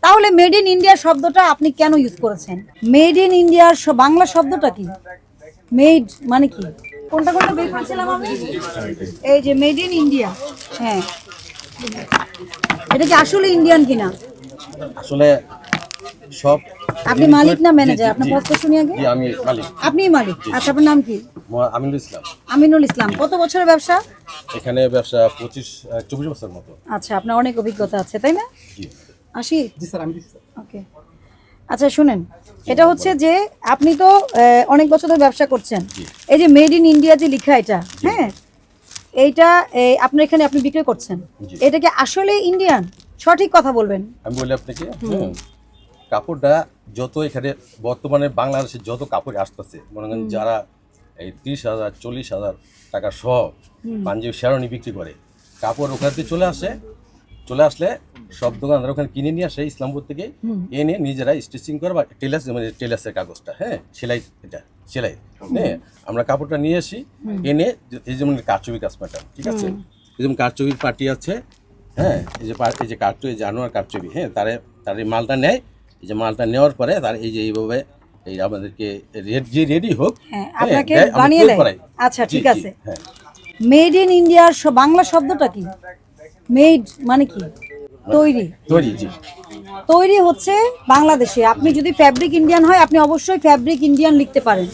তাহলে made in India শব্দটা আপনি কেন ইউজ করেছেন? মেড ইন ইন্ডিয়ার বাংলা শব্দটা কি? মেড মানে কি? কোনটা কোনটা বের করেছিলাম আমি? এই যে মেড ইন ইন্ডিয়া। হ্যাঁ, এটা কি আসলে ইন্ডিয়ান কিনা? আসলে সব আপনি মালিক না ম্যানেজার? আপনার পদ তো শুনি আগে। জি আমি মালিক। আপনিই মালিক? আচ্ছা, আপনার নাম কি? আমিনুল ইসলাম। আমিনুল ইসলাম। কত বছরের ব্যবসা? এখানে ব্যবসা 24 বছর মতো। আচ্ছা, আপনার অনেক অভিজ্ঞতা আছে তাই না? জি আসি। জি স্যার, আমি দিচ্ছি স্যার। ওকে, আচ্ছা শুনেন, এটা হচ্ছে যে আপনি তো অনেক বছর ধরে ব্যবসা করছেন। এই যে মেড ইন ইন্ডিয়া যে লেখা এটা, হ্যাঁ, এইটা আপনার এখানে আপনি বিক্রি করছেন, এটা কি আসলে ইন্ডিয়ান? সঠিক কথা বলবেন। আমি বলি আপনাকে, কাপড়টা যত এখানে বর্তমানে বাংলাদেশে যত কাপড় আসতেছে, মনে করেন যারা এই 30,000 40,000 টাকা সহ পাঞ্জাবি শেরওয়ানি বিক্রি করে, কাপড় ওখান থেকে চলে আসলে সব দোকানদার ওখানে কিনে নিয়ে আসে ইসলামপুর থেকে, এনে নিজেরা স্টিচিং করে বা টেলার্স, মানে টেলার্সের কাগজটা, হ্যাঁ, সেলাই, হ্যাঁ, আমরা কাপড়টা নিয়ে আসি, এনে এই যেমন কারচুপি কাজটা, ঠিক আছে, এই যেমন কারচুপির পার্টি আছে, হ্যাঁ, এই যে কারচুপি, জানোয়ার কারচুপি, হ্যাঁ, তার এই মালটা নেয়, এই যে মালটা নেওয়ার পরে তার এই যে এইভাবে এই আমাদেরকে রেডি হোক, আপনাকে বানিয়ে দেয়। আচ্ছা ঠিক আছে, মেড ইন ইন্ডিয়ার বাংলা শব্দটা কি? মেড মানে কি? তৈরি। জি তৈরি হচ্ছে বাংলাদেশে। আপনি যদি ফ্যাব্রিক ইন্ডিয়ান হয়, আপনি অবশ্যই ফ্যাব্রিক ইন্ডিয়ান লিখতে পারেন,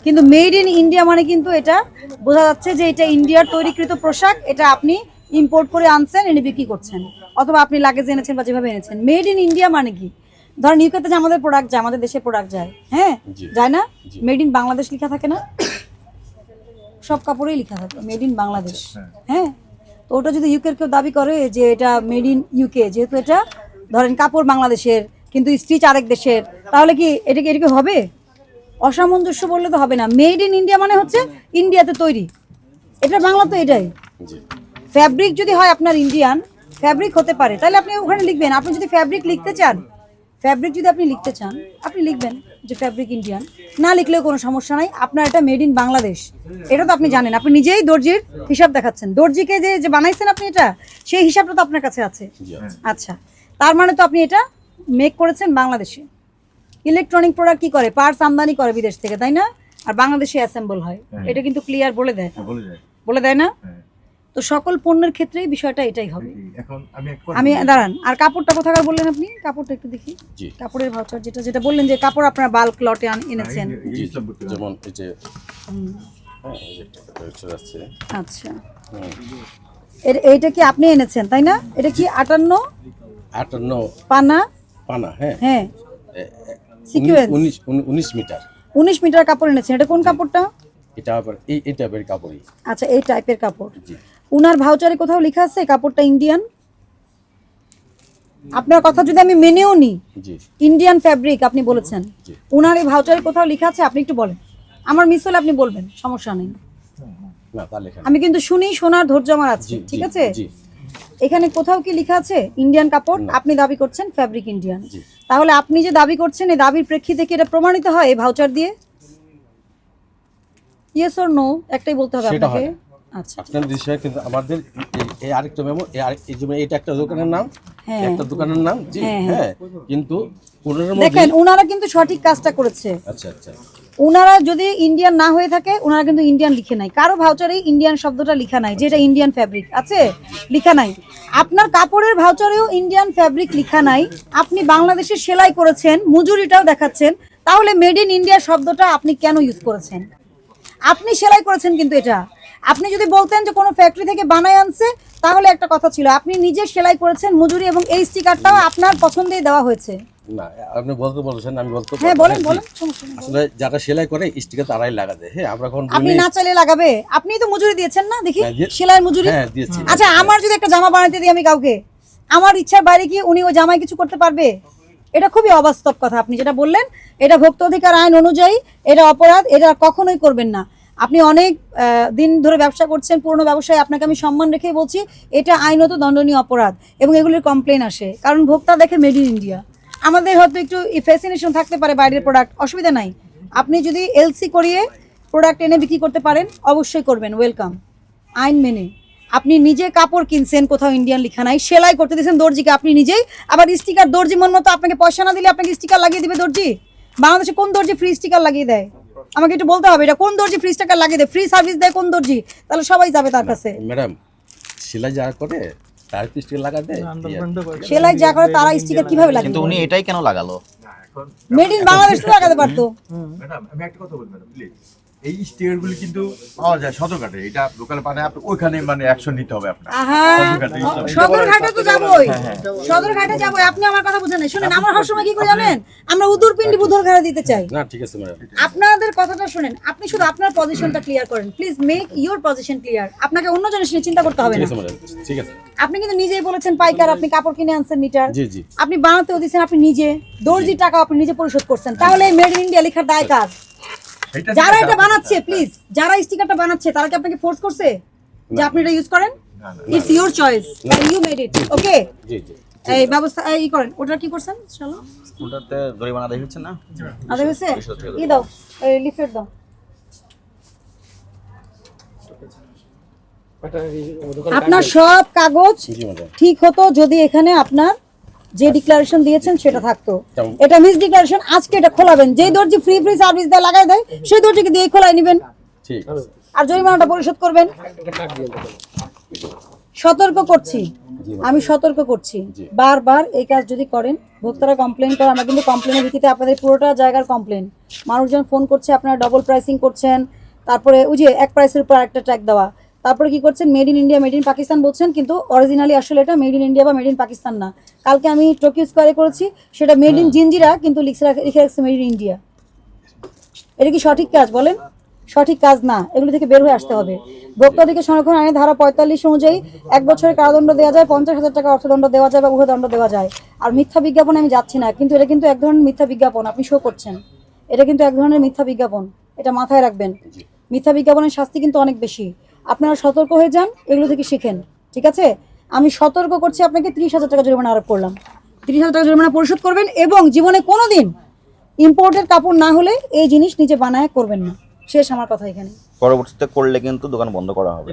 কিন্তু মেড ইন ইন্ডিয়া মানে কিন্তু এটা বোঝা যাচ্ছে যে এটা ইন্ডিয়ার তৈরিকৃত পোশাক, এটা আপনি ইম্পোর্ট করে আনছেন, এনে বিক্রি করছেন, অথবা আপনি লাগেজ এনেছেন বা যেভাবে এনেছেন। মেড ইন ইন্ডিয়া মানে কি? ধরেন ইউকেতে যে আমাদের প্রোডাক্ট যায়, আমাদের দেশের প্রোডাক্ট যায়, হ্যাঁ, যায় না? মেড ইন বাংলাদেশ লেখা থাকে না? সব কাপড়েই লেখা থাকে মেড ইন বাংলাদেশ, হ্যাঁ। তো ওটা যদি ইউকের কেউ দাবি করে যে এটা মেড ইন ইউকে, যেহেতু এটা ধরেন কাপড় বাংলাদেশের কিন্তু স্টিচ আরেক দেশের, তাহলে কি এটাকে হবে? অসামঞ্জস্য বললে তো হবে না। মেড ইন ইন্ডিয়া মানে হচ্ছে ইন্ডিয়াতে তৈরি, এটা বাংলা তো এটাই। ফ্যাব্রিক যদি হয় আপনার ইন্ডিয়ান ফ্যাব্রিক হতে পারে, তাহলে আপনি ওখানে লিখবেন। আপনি যদি ফ্যাব্রিক লিখতে চান, আপনি লিখবেন যে ফ্যাব্রিক ইন্ডিয়ান, না লিখলেও কোনো সমস্যা নাই, আপনার এটা মেড ইন বাংলাদেশ। এটা তো আপনি জানেন, আপনি নিজেই দর্জির হিসাব দেখাচ্ছেন, দর্জিকে যে বানাইছেন আপনি, এটা সেই হিসাবটা তো আপনার কাছে আছে। আচ্ছা, তার মানে তো আপনি এটা মেক করেছেন বাংলাদেশে। ইলেকট্রনিক প্রোডাক্ট কি করে? পার্টস আমদানি করে বিদেশ থেকে, তাই না? আর বাংলাদেশে অ্যাসেম্বল হয়, এটা কিন্তু ক্লিয়ার বলে দেয় না? তো সকল পণ্যের ক্ষেত্রেই বিষয়টা এটাই হবে। আমি দাঁড়ান, আর কাপড়টা কোথাকার বললেন আপনি? কাপড়টা একটু দেখি, কাপড়ের ভাউচার যেটা বললেন যে কাপড় আপনার বাল্ক লটে এনেছেন, যেমন এই যে আচ্ছা, এইটা কি আপনি এনেছেন তাই না? এটা কি 58 পানা, হ্যাঁ, সিকোয়েন্স 19 মিটার 19 মিটার কাপড় এনেছেন। এটা কোন কাপড়টা? এটা আবার এই টাইপের কাপড়ই। আচ্ছা, এই টাইপের কাপড়। উনার ভাউচারে কোথাও লেখা আছে কাপড়টা ইন্ডিয়ান? আপনার কথা যদি আমি মেনেও নিই, ইন্ডিয়ান ফ্যাব্রিক আপনি বলেছেন, উনার এই ভাউচারে কোথাও লেখা আছে? আপনি একটু বলেন, আমার মিস হলে আপনি বলবেন, সমস্যা নেই। আমি কিন্তু শোনার ধৈর্য আমার আছে, ঠিক আছে? এখানে কোথাও কি লেখা আছে ইন্ডিয়ান কাপড়? আপনি দাবি করছেন ফ্যাব্রিক ইন্ডিয়ান, তাহলে আপনি যে দাবি করছেন এই দাবির প্রেক্ষিতে কি এটা প্রমাণিত হয় এই ভাউচার দিয়ে? ইয়েস অর নো একটাই বলতে হবে আপনাকে। আচ্ছা, আপনার বিষয়ে কিন্তু আমাদের এই আরেকটা মেমো, এই যে এটা একটা দোকানের নাম, একটা দোকানের নাম, জি হ্যাঁ, কিন্তু দেখেন ওনারা কিন্তু সঠিক কাজটা করেছে। আচ্ছা আচ্ছা, ওনারা যদি ইন্ডিয়ান না হয়ে থাকে, ওনারা কিন্তু ইন্ডিয়ান লিখে নাই, কারো ভাউচারে ইন্ডিয়ান শব্দটা লেখা নাই, যেটা ইন্ডিয়ান ফ্যাব্রিক আছে লেখা নাই। আপনার কাপড়ের ভাউচারেও ইন্ডিয়ান ফ্যাব্রিক লেখা নাই, আপনি বাংলাদেশে সেলাই করেছেন, মজুরিটাও দেখাচ্ছেন, তাহলে মেড ইন ইন্ডিয়া শব্দটা আপনি কেন ইউজ করেছেন? আপনি সেলাই করেছেন, কিন্তু এটা আপনি যদি বলতেন যে কোনো ফ্যাক্টরি থেকে বানায় আনছে, তাহলে একটা কথা ছিল। আপনি নিজে সেলাই করেছেন, মজুরি এবং এই স্টিকারটাও আপনার পছন্দেই দেওয়া হয়েছে। না, আপনি বলতে বলেছেন, আমি বলতে, হ্যাঁ বলেন, আসলে যারা সেলাই করে স্টিকার তারাই লাগাবে। হ্যাঁ, আমরা কোন আপনি না চাইলে লাগাবে? আপনিই তো মজুরি দিয়েছেন না, দেখি সেলাইয়ের মজুরি। হ্যাঁ দিয়েছি। আচ্ছা, আমার যদি একটা জামা বানাতে দিই আমি কাউকে, আমার ইচ্ছার বাইরে কি উনি ওই জামায় কিছু করতে পারবে? এটা খুবই অবাস্তব কথা আপনি যেটা বললেন। এটা ভোক্তা অধিকার আইন অনুযায়ী এটা অপরাধ, এটা কখনোই করবেন না। আপনি অনেক দিন ধরে ব্যবসা করছেন, পুরনো ব্যবসায়, আপনাকে আমি সম্মান রেখেই বলছি, এটা আইনত দণ্ডনীয় অপরাধ এবং এগুলির কমপ্লেন আসে, কারণ ভোক্তা দেখে মেড ইন ইন্ডিয়া। আমাদের হয়তো একটু ফ্যাসিনেশন থাকতে পারে বাইরের প্রোডাক্ট, অসুবিধা নাই। আপনি যদি এলসি করিয়ে প্রোডাক্ট এনে বিক্রি করতে পারেন, অবশ্যই করবেন, ওয়েলকাম, আইন মেনে। আপনি নিজে কাপড় কিনছেন, কোথাও ইন্ডিয়ান লেখা নাই, সেলাই করতে দিয়েছেন দর্জিকে আপনি নিজেই, আবার স্টিকার দর্জি মন মতো আপনাকে পয়সা না দিলে আপনাকে স্টিকার লাগিয়ে দিবে দর্জি? বাংলাদেশে কোন দর্জি ফ্রি স্টিকার লাগিয়ে দেয়? আমাকে একটু বলতে হবে, এটা কোন দর্জি ফ্রি স্টিকার লাগিয়ে দেয়, ফ্রি সার্ভিস দেয় কোন দর্জি? তাহলে সবাই যাবে তার কাছে। ম্যাডাম সেলাই যারা করে তার স্টিকার লাগা দেয়, সেলাই যা করে তারা স্টিকার কিভাবে লাগিয়ে কিন্তু উনি এটাই কেন লাগালো? মেড ইন বাংলাদেশ তো লাগাতে পারতো। ম্যাডাম আমি একটা কথা বলি ম্যাডাম প্লিজ, এই স্টিকারগুলি কিন্তু পাওয়া যায় সদরঘাটে, এটা লোকাল পানে আপনি ওইখানে মানে অ্যাকশন নিতে হবে আপনার। আহা, সদরঘাটে তো যাবোই, সদরঘাটে যাবোই। আপনি আমার কথা বুঝেন না, শুনেন আমার সবসময় কি করে জানেন, আমরা উদুরপিন্ডি বুধরঘাটে দিতে চাই। না ঠিক আছে ম্যাডাম, আপনাদের কথাটা শুনেন, আপনি শুধু আপনার পজিশনটা ক্লিয়ার করেন, please make your position clear. আপনাকে অন্য জিনিস নিয়ে চিন্তা করতে হবে ঠিক না। আছে ম্যাডাম, ঠিক আছে। আপনি কিন্তু নিজেই বলেছেন পাইকার, আপনি কাপড় কিনে আনছেন মিটার, জি জি আপনি বানাতেও দিয়েছেন আপনি নিজে, দর্জির টাকা আপনি নিজে পরিশোধ করছেন, তাহলে মেড ইন ইন্ডিয়া লেখার দায় কার? যারা এটা বানাচ্ছে, প্লিজ যারা স্টিকারটা বানাচ্ছে তারা কি আপনাকে ফোর্স করছে যে আপনি এটা ইউজ করেন? It's your choice, you made it, okay? জি জি এই ব্যবস্থা এই করেন। ওটা কি করছেন? চলো ওটাতে জরিমানা দেওয়া হচ্ছে না? আদা হয়েছে, ই দাও, এই লিফলেট দাও। আপনার সব কাগজ জি ম্যাডাম। ঠিক হতো যদি এখানে আপনার যে ডিক্লারেশন দিয়েছেন সেটা থাকতো। কেমন? এটা মিস ডিক্লারেশন, আজকে এটা খোলাবেন। যেই দর্জি ফ্রি ফ্রি সার্ভিস দেয় লাগাই দেয়, সেই দর্জিকে দিয়ে খোলাই নেবেন ঠিক আছে। আর জরিমানাটা পরিশোধ করবেন। সতর্ক করছি, আমি সতর্ক করছি, জি। বারবার এই কাজ যদি করেন, ভোক্তারা কমপ্লেন করে, আমরা কিন্তু কমপ্লেনের ভিত্তিতে আপনাদের পুরোটা জায়গার কমপ্লেন, মানুষজন ফোন করছে, আপনারা ডবল প্রাইসিং করছেন, তারপরে ওই যে এক প্রাইসের উপর একটা ট্যাগ দেওয়া, তারপরে কি করছেন made in India made in Pakistan বলছেন, কিন্তু অরিজিনালি আসলে এটা মেড ইন ইন্ডিয়া বা মেড ইন পাকিস্তান না। কালকে আমি টোকিও স্কোয়ারে করেছি, সেটা মেড ইন জিঞ্জিরা, কিন্তু লিখে রাখছে মেড ইন ইন্ডিয়া। এটা কি সঠিক কাজ বলেন? সঠিক কাজ না, এগুলো থেকে বের হয়ে আসতে হবে। ভোক্তাধিকার সংরক্ষণ আইনের ধারা 45 অনুযায়ী 1 বছরের কারাদণ্ড দেওয়া যায়, 50,000 টাকা অর্থদণ্ড দেওয়া যায় বা উভয় দণ্ড দেওয়া যায়। আর মিথ্যা বিজ্ঞাপন আমি যাচ্ছি না, কিন্তু এটা কিন্তু এক ধরনের মিথ্যা বিজ্ঞাপন আপনি শো করছেন, এটা কিন্তু এক ধরনের মিথ্যা বিজ্ঞাপন, এটা মাথায় রাখবেন। মিথ্যা বিজ্ঞাপনের শাস্তি কিন্তু অনেক বেশি, আপনারা সতর্ক হয়ে যান, এগুলো থেকে শিখেন, ঠিক আছে? আমি সতর্ক করছি আপনাকে, 30,000 টাকা জরিমানা আরোপ করলাম। 30,000 টাকা জরিমানা পরিশোধ করবেন এবং জীবনে কোনোদিন ইম্পোর্টেড কাপড় না হলে এই জিনিস নিজে বানায় করবেন না। শেষ আমার কথা এখানে। পরবর্তীতে করলে কিন্তু দোকান বন্ধ করা হবে।